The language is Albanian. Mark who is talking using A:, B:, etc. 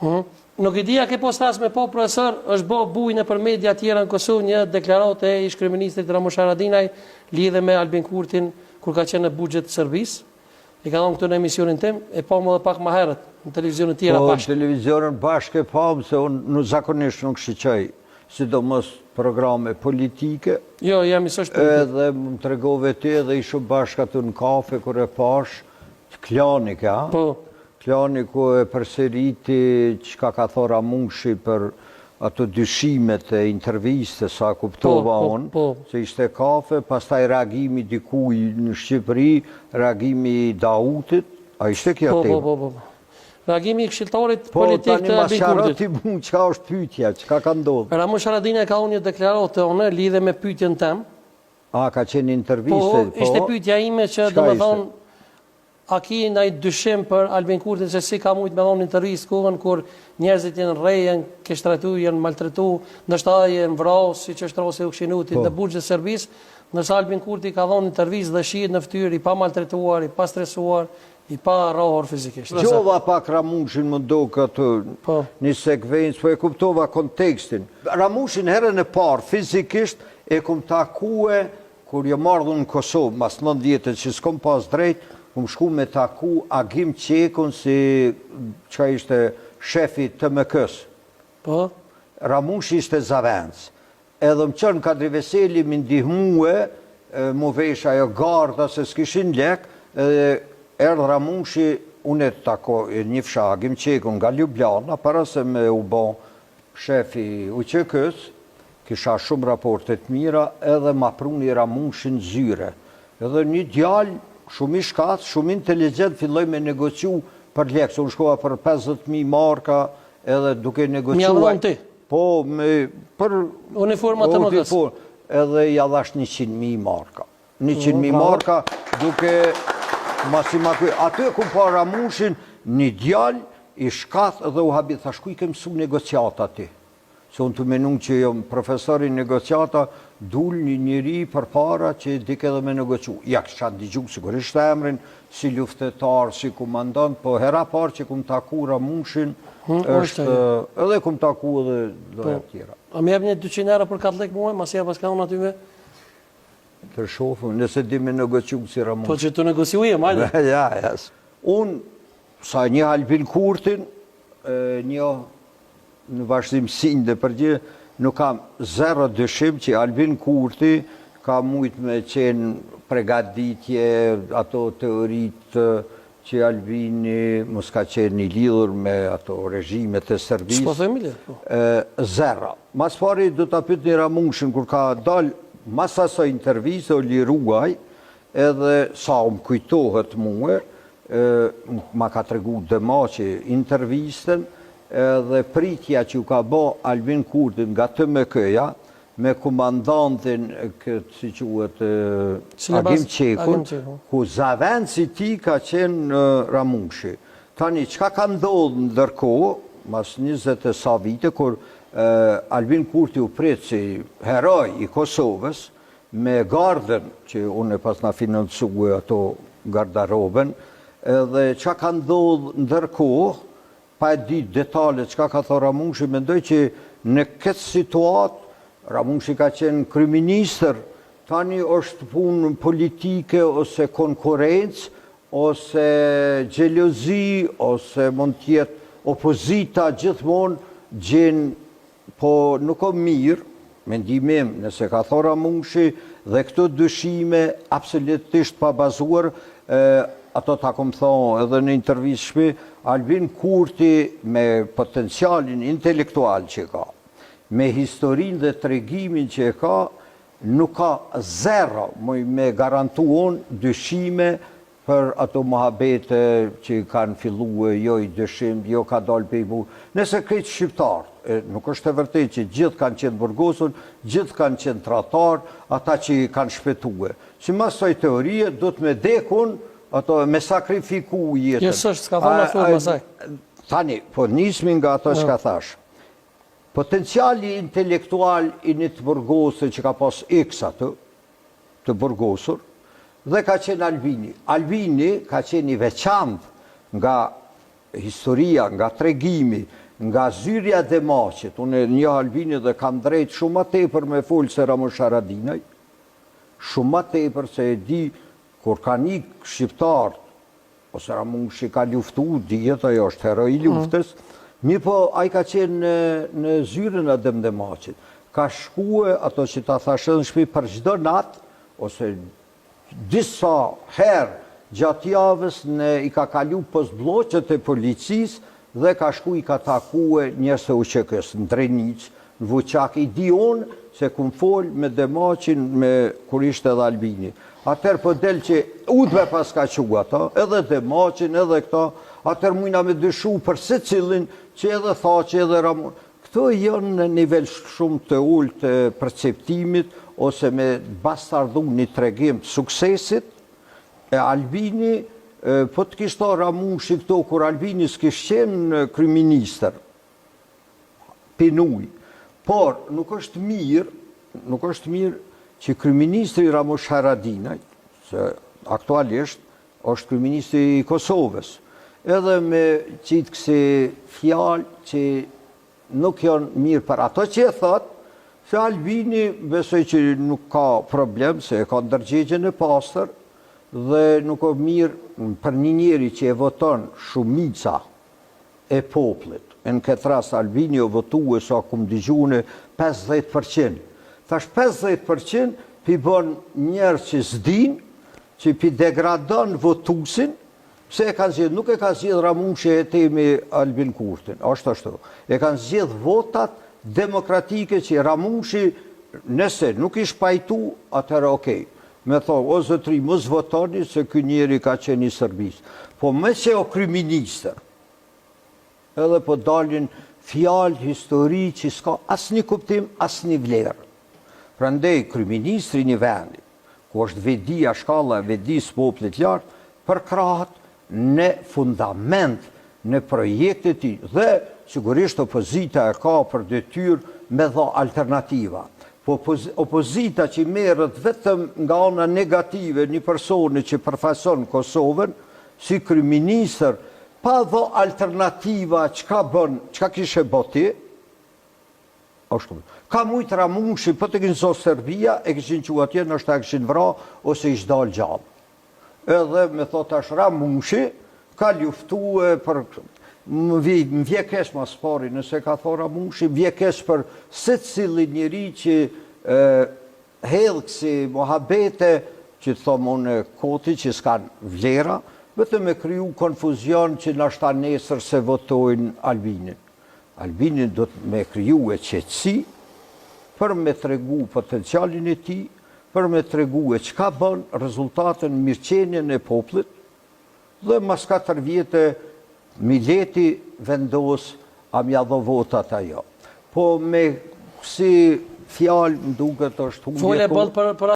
A: Nuk i dia ke postas me po, profesor, është bo bujnë për media tjera në Kosovë një deklaratë e ish kryeministrit Ramush Haradinaj lidhe me Albin Kurtin kur ka qenë në buxhet të Serbisë. I ka thonë këtu në emisionin tim, e pa më dhe pak më herët në televizionet tjera bashkë.
B: Po, televizionin bashkë e pa, se unë zakonisht nuk shiqoj, sidomos programe politike.
A: Jo, jam i sështë politik.
B: Edhe më të regove ti edhe ishu bashkë atë në kafe, kër e pash, Klanik, ja?
A: Po.
B: Klanik ku e përseriti që ka thora Ramushi për ato dyshimet e interviste, sa kuptova unë, se ishte kafe, pastaj reagimi dikuj në Shqipëri, reagimi Dautit, a ishte kjo temë?
A: Po. Reagimi i këshilltarit politik të Albin Kurtit.
B: Po, tani ma sharati çka është pyetja, çka ka ndodhur?
A: Ramush Haradinaj ka unë një deklaratë unë lidhe me pyetjen tem.
B: A, ka qenë interviste?
A: Po, ishte pyetja ime që do më thonë, a ki ndaj dyshim për Albin Kurtin se si ka mujt me dhonë intervjist kohën kur njerëzit jenë rrejen, kështratu, jenë maltretu, nështë a jenë vrau, si që është Rose Ukshinutit në buxhet Serbisë, nërsa Albin Kurti ka dhonë intervjist dhe shihet në fytyrë, i pa maltretuar, i pa stresuar, i pa rrohur fizikisht.
B: Gjova pak Ramushin më do këtë një sekvencë, po e kuptova kontekstin. Ramushin herën e parë fizikisht e kum takue, kur jo mardhën në Kosovë, mas 9 vjetët që s'kom pas drejt, kum shku me taku Agim Qekun si që ishte shefi të MK-s.
A: Po?
B: Ramushi ishte Zavenc. Edhe më qënë Kadri Veseli më ndihmue, mu vesh ajo garda se s'kishin lek, edhe erdhë Ramushi, unë e tako njëfsha Agim Qekun nga Ljubljana, para se me u bo shefi UQK-s, kisha shumë raportet mira, edhe ma pruni Ramushin zyre. Edhe një djalë, shumë i shkath, shumë inteligent, filloj me negociu për lekë, unë shkova për 50.000 marka, edhe duke negociuaj.
A: Mjallon ti?
B: Po, për
A: uniformat të MK-s.
B: Edhe ja dhash 100.000 marka. 100.000 marka, duke masimakuj. Aty e ku pa Ramushin, një djalë i shkath edhe u habit, thash ku i ke mësu negociata ti? Se unë të menun që jo profesori negociata, dul një njëri për para që dike edhe me negociu. Ja, kësha ndigju sigurisht emrin, si luftetar, si komandant, po hera parë që kum taku Ramushin, është edhe kum taku edhe dhe tjera.
A: A më jep një 200 euro për 4 lek muaj, mas jep pas ka unë atyve?
B: Të shofu, nëse di me negociu si Ramushin.
A: Po që të negociuje, majde?
B: Ja, jas. Unë, sa një Albin Kurtin, një në vazhdim sinj dhe përgjë, nuk kam zero dëshim që Albin Kurti ka mujt me qenë pregaditje, ato teorit që Albini mos ka qenë i lidhur me ato regjimet e Serbisë.
A: Shpo thëmi lidhë?
B: Zero. Mas pari do të apyt një Ramushin, kur ka dalë mas asaj intervjise o liruaj, edhe sa më kujtohet muë, ma ka tregu dëma që intervjisten, edhe pritja që u ka bo Albin Kurtin nga të MK-ja, me komandantin këtë, si quhet, Agim Qekun, ku zavenci ti ka qenë Ramushi. Tani, qka ka ndodhë ndërkohë, mas 20 e sa vite, kur Albin Kurti u pritë si heroj i Kosovës, me gardën, që unë e pas na financuë ato gardaroben, edhe qka ka ndodhë ndërkohë, pa e ditë detalet qka ka thë Ramushi, mendoj që në këtë situatë, Ramushi ka qenë kryeministër, tani është punë politike, ose konkurencë, ose gjelozi, ose mund tjetë opozita gjithmonë gjenë, po nuk o mirë, mendimim, nëse ka thë Ramushi, dhe këto dyshime absolutisht pa bazuar, ato ta kom thonë edhe në intervjistë shpi, Albin Kurti me potencialin intelektual që ka, me historin dhe tregimin që ka, nuk ka zero me garantuon dyshime për ato mohabete që kanë fillu jo i dyshim, jo ka dalë pe i bu. Nëse krejtë shqiptarë, nuk është e vërtet që gjithë kanë qenë burgosun, gjithë kanë qenë tratar, ata që kanë shpetue. Si mas soj teorie, do të me dekun, ato me sakrifiku jetën.
A: Jesë është, s'ka thonë a thurë mësaj.
B: Tani, po nismi nga ato që ka thash. Potenciali intelektual i një të burgosë që ka pas x atë, të burgosur, dhe ka qenë Albini. Albini ka qenë i veçantë nga historia, nga tregimi, nga zyrja dhe maqet, unë një Albini dhe kam drejt shumë ma tepër me folë se Ramush Haradinaj, shumë ma tepër se e di kur ka një shqiptar, ose Ramushi ka luftu, dijet ajo është heroi luftës, mi po a i ka qenë në zyrën e dhe maqet, ka shkue ato që ta thashë në shpi për gjdo natë, ose disa herë gjatë javës i ka kalu pos bloqet e policisë, dhe ka shku i ka takue njërës të uqekës në Drenic, në Vuqak, i di unë se kun fol me Demaqin kur ishte edhe Albini. Atër për del që udhve pas ka qua ta, edhe Demaqin, edhe këta, atër mujna me dyshu për se cilin që edhe tha që edhe Ramon. Këto janë në nivel shumë të ullë të perceptimit, ose me bastardu një tregim të suksesit, e Albini, po të kishto Ramushi këto, kur Albini s'kish qenë kryeministër, pinuj. Por, nuk është mirë që kryeministri Ramush Haradinaj, se aktualisht është kryeministri i Kosovës, edhe me qitë kësi fjalë që nuk janë mirë për ato që e thotë, se Albini besoj që nuk ka problem, se e ka ndërgjegjen e pastër, dhe nuk o mirë për një njeri që e voton shumica e poplit. Në këtë rast Albini o votu e sa kum digjune 50%. Thash 50% pi bon njerë që s'din, që pi degradon votusin, se e kanë zjedh, nuk e kanë zjedh Ramushi e temi Albin Kurtin, ashtu. E kanë zjedh votat demokratike që Ramushi, nëse nuk ish pajtu, atëra okej. Me thonë, o zëtri, mos votoni se kë njeri ka qenë i Sërbis. Po me që o kryeministër, edhe po dalin fjalë, histori që s'ka asë një kuptim, asë një vlerë. Prandej, kryeministri një vendi, ku është vedia shkalla, vedis poplit lartë, përkrahat në fundament, në projektet i, dhe sigurisht opozita e ka për detyrë me dha alternativa. Po opozita që merret vetëm nga ana negative një personi që përfason Kosovën, si kryeministër, pa dha alternativa çka kishe boti, ashtu. Ka mujt Ramushi, po të kinëso Serbia, e kishin qua atje, nështë e kishin vra, ose ish dal gjallë. Edhe me thot tash Ramushi, ka luftu për... Më vje kesh mas pari, nëse ka thora Ramushi, vje kesh për se cili njeri që hedhë kësi mohabete, që të thomë unë koti që s'kan vlera, vetëm me kryu konfuzion që nashta nesër se votojnë Albinin. Albinin do të me kryu e qetësi, për me tregu potencialin e ti, për me tregu e qka bën rezultatën mirëqenjen e poplit, dhe mas 4 vjetë Mileti vendos a mja dho votat ajo. Po me kësi fjalë më duket është
A: Fole bëllë për